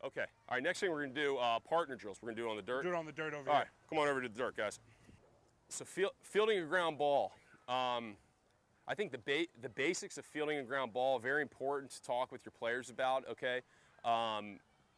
Okay. All right, next thing we're going to do partner drills. We're going to do it on the dirt. Do it on the dirt over All here. right, come on over to the dirt, guys. So fielding a ground ball. I think the basics of fielding a ground ball, very important to talk with your players about, okay?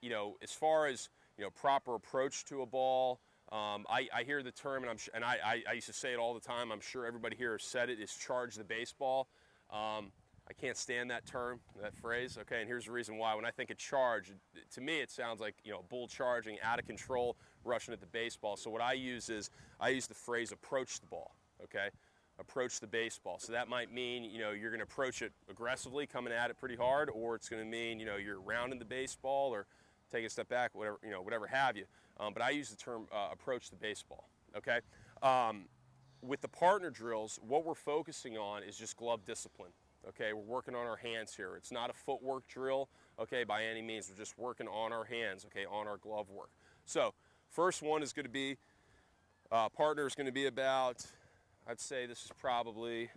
You know, as far as, you know, proper approach to a ball, I hear the term, and I used to say it all the time, I'm sure everybody here has said it, is charge the baseball. I can't stand that term, that phrase, okay, and here's the reason why. When I think of charge, to me it sounds like, you know, bull charging, out of control, rushing at the baseball. So what I use is, I use the phrase approach the ball, okay? Approach the baseball. So that might mean, you know, you're going to approach it aggressively, coming at it pretty hard, or it's going to mean, you know, you're rounding the baseball or taking a step back, whatever, you know, whatever have you. But I use the term approach the baseball, okay? With the partner drills, what we're focusing on is just glove discipline. Okay, we're working on our hands here. It's not a footwork drill, okay, by any means. We're just working on our hands, okay, on our glove work. So, first one is going to be, partner is going to be about, I'd say this is probably,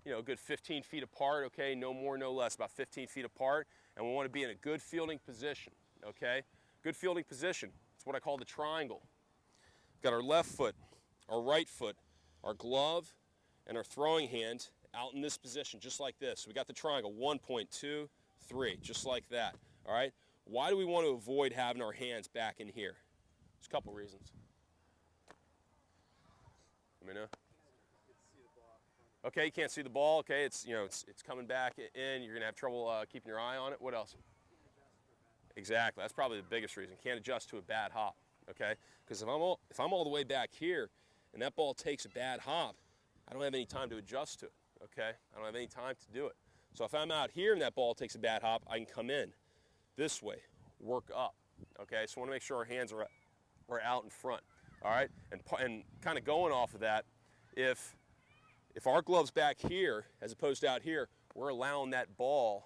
you know, a good 15 feet apart, okay, no more, no less, about 15 feet apart. And we want to be in a good fielding position, okay? Good fielding position. It's what I call the triangle. Got our left foot, our right foot, our glove, and our throwing hand out in this position, just like this. So we got the triangle, 1, 2, 3, just like that, all right? Why do we want to avoid having our hands back in here? There's a couple reasons. Let me know. Okay, you can't see the ball, okay, it's, you know, it's coming back in, you're going to have trouble keeping your eye on it. What else? Exactly, that's probably the biggest reason. Can't adjust to a bad hop, okay? Because if I'm all the way back here and that ball takes a bad hop, I don't have any time to adjust to it. Okay, I don't have any time to do it. So if I'm out here and that ball takes a bad hop, I can come in this way, work up. Okay, so I want to make sure our hands are out in front. All right, and kind of going off of that, if our glove's back here as opposed to out here, we're allowing that ball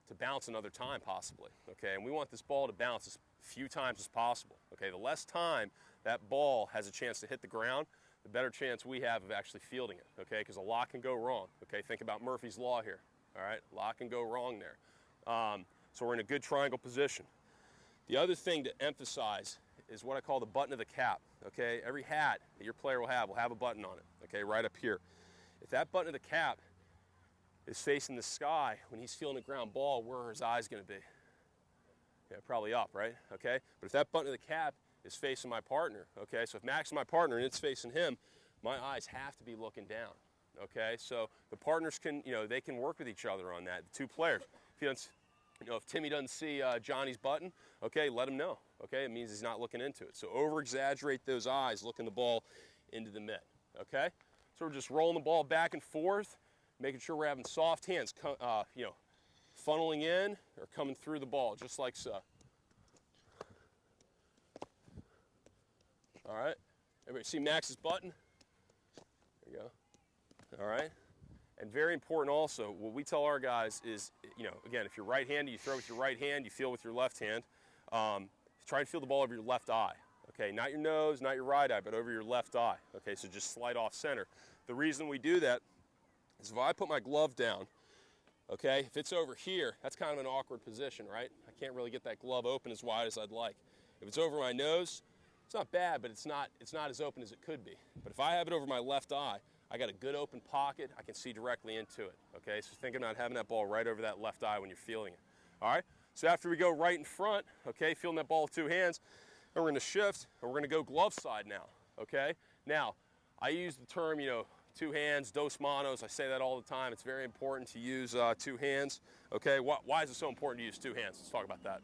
to bounce another time possibly. Okay, and we want this ball to bounce as few times as possible. Okay, the less time that ball has a chance to hit the ground, the better chance we have of actually fielding it, okay? Because a lot can go wrong, okay? Think about Murphy's Law here, all right? A lot can go wrong there. So we're in a good triangle position. The other thing to emphasize is what I call the button of the cap, okay? Every hat that your player will have a button on it, okay, right up here. If that button of the cap is facing the sky when he's fielding a ground ball, where are his eyes going to be? Yeah, probably up, right? Okay? But if that button of the cap is facing my partner, okay? So if Max is my partner and it's facing him, my eyes have to be looking down, okay? So the partners can, you know, they can work with each other on that, the two players. If, if Timmy doesn't see Johnny's button, okay, let him know, okay? It means he's not looking into it. So over-exaggerate those eyes, looking the ball into the mitt, okay? So we're just rolling the ball back and forth, making sure we're having soft hands, you know, funneling in or coming through the ball, just like so. All right, everybody see Max's button? There you go. All right, and very important also, what we tell our guys is, you know, again, if you're right-handed, you throw with your right hand, you feel with your left hand. Try and feel the ball over your left eye, okay? Not your nose, not your right eye, but over your left eye, okay? So just slide off center. The reason we do that is if I put my glove down, okay, if it's over here, that's kind of an awkward position, right? I can't really get that glove open as wide as I'd like. If it's over my nose, it's not bad, but it's not as open as it could be. But if I have it over my left eye, I got a good open pocket. I can see directly into it, okay? So think about having that ball right over that left eye when you're fielding it, all right? So after we go right in front, okay, fielding that ball with two hands, and we're going to shift, and we're going to go glove side now, okay? Now, I use the term, you know, two hands, dos manos. I say that all the time. It's very important to use two hands, okay? Why is it so important to use two hands? Let's talk about that.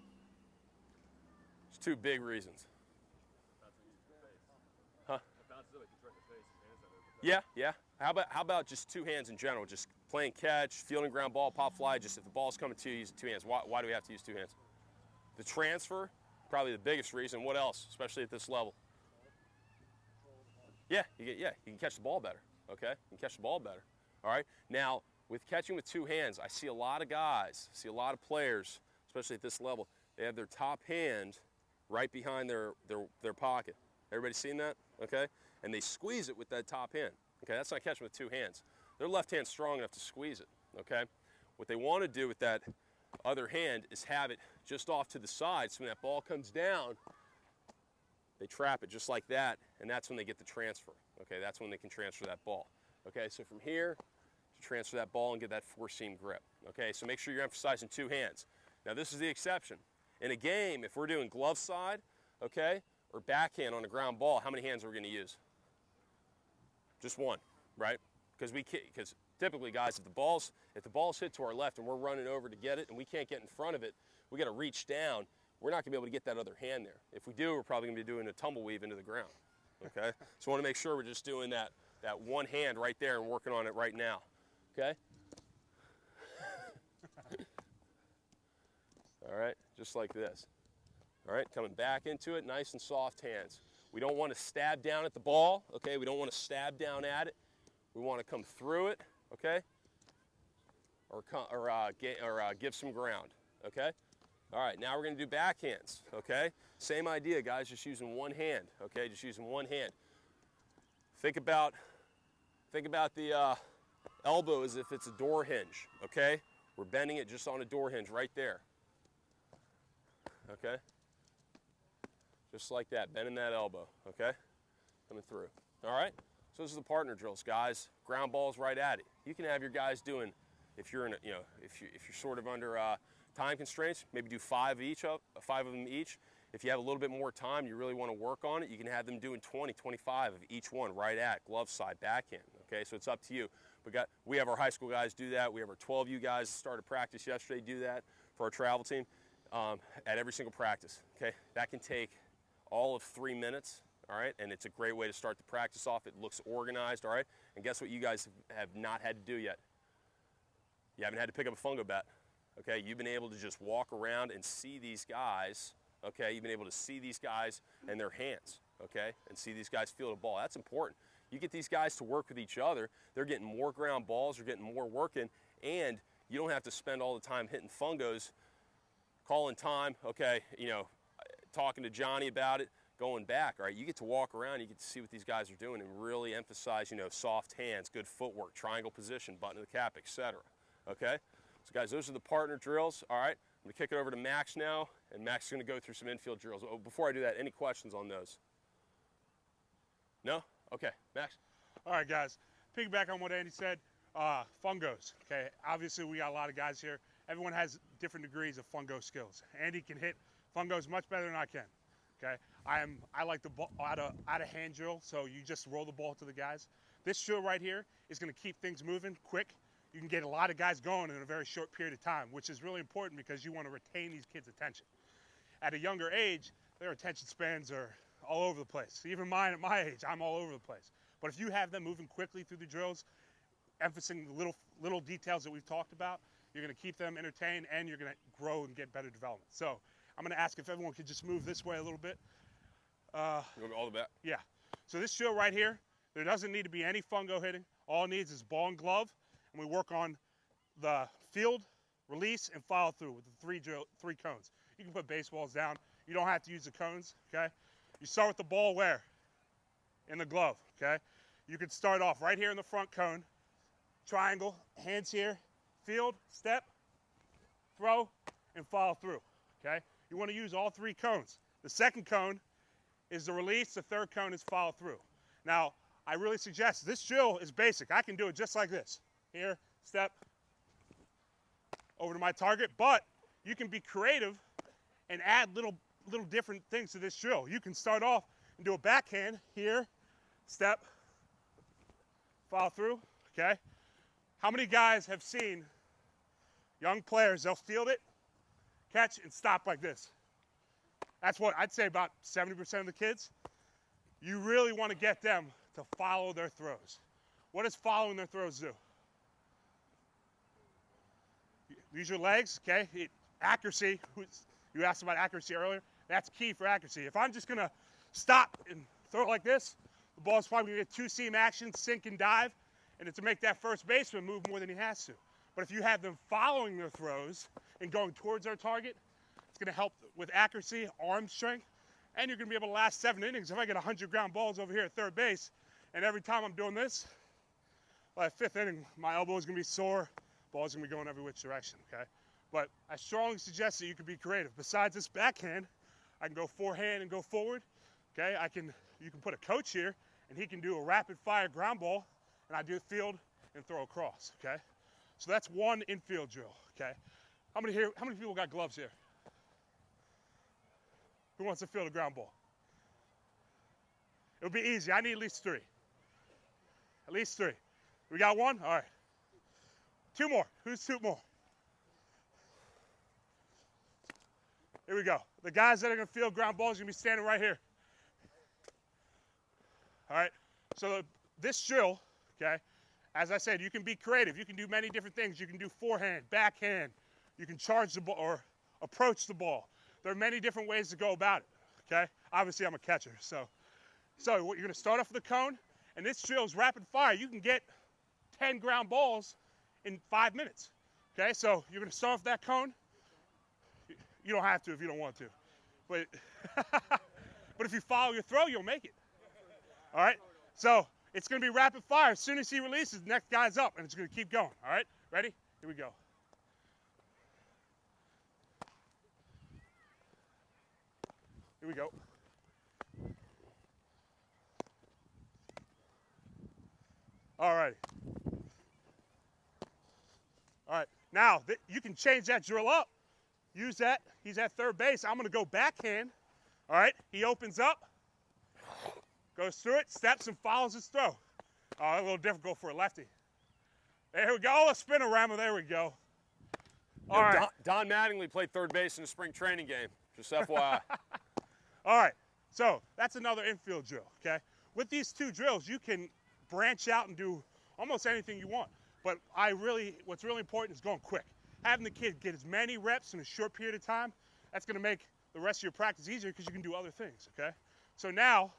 There's two big reasons. Huh? Yeah, yeah. How about just two hands in general? Just playing catch, fielding ground ball, pop fly. Just if the ball's coming to you, use two hands. Why do we have to use two hands? The transfer, probably the biggest reason. What else, especially at this level? Yeah, you can catch the ball better. Okay, you can catch the ball better. All right. Now, with catching with two hands, I see a lot of guys, a lot of players, especially at this level. They have their top hand right behind their pocket. Everybody seen that? Okay, and they squeeze it with that top hand. Okay, that's not catching with two hands. Their left hand's strong enough to squeeze it. Okay, what they want to do with that other hand is have it just off to the side, so when that ball comes down, they trap it just like that, and that's when they get the transfer. Okay, that's when they can transfer that ball. Okay, so from here, to transfer that ball and get that four-seam grip. Okay, so make sure you're emphasizing two hands. Now this is the exception. In a game, if we're doing glove side, okay, or backhand on a ground ball, how many hands are we going to use? Just one, right? Because typically, guys, if the ball's hit to our left and we're running over to get it and we can't get in front of it, we got to reach down. We're not going to be able to get that other hand there. If we do, we're probably going to be doing a tumbleweave into the ground. Okay, so I want to make sure we're just doing that one hand right there and working on it right now. Okay. All right, just like this. All right, coming back into it, nice and soft hands. We don't want to stab down at the ball, okay? We don't want to stab down at it. We want to come through it, okay? Or give some ground, okay? All right, now we're going to do backhands, okay? Same idea, guys, just using one hand, okay? Just using one hand. Think about the elbow as if it's a door hinge, okay? We're bending it just on a door hinge right there, okay? Just like that, bending that elbow, okay? Coming through. All right? So this is the partner drills, guys. Ground balls right at it. You can have your guys doing, if you're in a, if you're sort of under time constraints, maybe do five of them each. If you have a little bit more time, you really want to work on it, you can have them doing 20, 25 of each one right at glove side, backhand, okay? So it's up to you. We have our high school guys do that. We have our 12U guys started practice yesterday do that for our travel team at every single practice, okay? That can take all of 3 minutes, all right? And it's a great way to start the practice off. It looks organized, all right? And guess what you guys have not had to do yet? You haven't had to pick up a fungo bat, okay? You've been able to just walk around and see these guys, okay? You've been able to see these guys and their hands, okay? And see these guys field a ball. That's important. You get these guys to work with each other, they're getting more ground balls, they're getting more work in, and you don't have to spend all the time hitting fungos, calling time, okay, talking to Johnny about it, going back, all right? You get to walk around, you get to see what these guys are doing and really emphasize, soft hands, good footwork, triangle position, button of the cap, etc. Okay? So guys, those are the partner drills, all right? I'm gonna kick it over to Max now, and Max is gonna go through some infield drills. Oh, before I do that, any questions on those? No? Okay, Max. All right, guys, piggyback on what Andy said, fungos, okay? Obviously, we got a lot of guys here. Everyone has different degrees of fungo skills. Andy can hit fungos much better than I can, okay? I like the ball out of hand drill, so you just roll the ball to the guys. This drill right here is going to keep things moving quick. You can get a lot of guys going in a very short period of time, which is really important because you want to retain these kids' attention. At a younger age, their attention spans are all over the place. Even mine at my age, I'm all over the place. But if you have them moving quickly through the drills, emphasizing the little details that we've talked about, you're going to keep them entertained and you're going to grow and get better development. So I'm going to ask if everyone could just move this way a little bit. You want all the back? Yeah. So this drill right here, there doesn't need to be any fungo hitting. All it needs is ball and glove, and we work on the field, release, and follow through with the three cones. You can put baseballs down. You don't have to use the cones, okay? You start with the ball where? In the glove, okay? You can start off right here in the front cone, triangle, hands here, field, step, throw, and follow through, okay? You want to use all three cones. The second cone is the release, the third cone is follow through. Now, I really suggest, this drill is basic. I can do it just like this. Here, step, over to my target, but you can be creative and add little different things to this drill. You can start off and do a backhand, here, step, follow through, okay? How many guys have seen young players, they'll field it, catch, and stop like this? That's what I'd say about 70% of the kids. You really want to get them to follow their throws. What does following their throws do? Use your legs, okay? Accuracy, you asked about accuracy earlier. That's key for accuracy. If I'm just going to stop and throw it like this, the ball's probably going to get two-seam action, sink and dive, and it's to make that first baseman move more than he has to. But if you have them following their throws and going towards their target, it's going to help with accuracy, arm strength, and you're going to be able to last 7 innings. If I get 100 ground balls over here at third base, and every time I'm doing this, by the 5th inning, my elbow is going to be sore, ball's going to be going every which direction, okay? But I strongly suggest that you can be creative. Besides this backhand, I can go forehand and go forward. Okay, you can put a coach here, and he can do a rapid fire ground ball, and I do field and throw across. Okay, so that's one infield drill. Okay, how many people got gloves here? Who wants to field a ground ball? It'll be easy. I need at least 3. At least 3. We got 1? All right. 2 more. Who's 2 more? Here we go. The guys that are going to field ground balls are going to be standing right here. All right. So this drill, okay, as I said, you can be creative. You can do many different things. You can do forehand, backhand. You can charge the ball or approach the ball. There are many different ways to go about it, okay? Obviously, I'm a catcher, so you're going to start off with the cone, and this drill is rapid fire. You can get 10 ground balls in 5 minutes, okay? So you're going to start off that cone. You don't have to if you don't want to, but but if you follow your throw, you'll make it. All right? So it's going to be rapid fire. As soon as he releases, the next guy's up, and it's going to keep going. All right? Ready? Here we go. Here we go. All right. All right. Now, you can change that drill up. Use that. He's at third base. I'm going to go backhand. All right. He opens up, goes through it, steps, and follows his throw. A little difficult for a lefty. There we go. A spinorama. There we go. All right. Don Mattingly played third base in a spring training game. Just FYI. All right, so that's another infield drill, okay? With these 2 drills, you can branch out and do almost anything you want. But what's really important is going quick. Having the kid get as many reps in a short period of time, that's going to make the rest of your practice easier because you can do other things, okay? So now,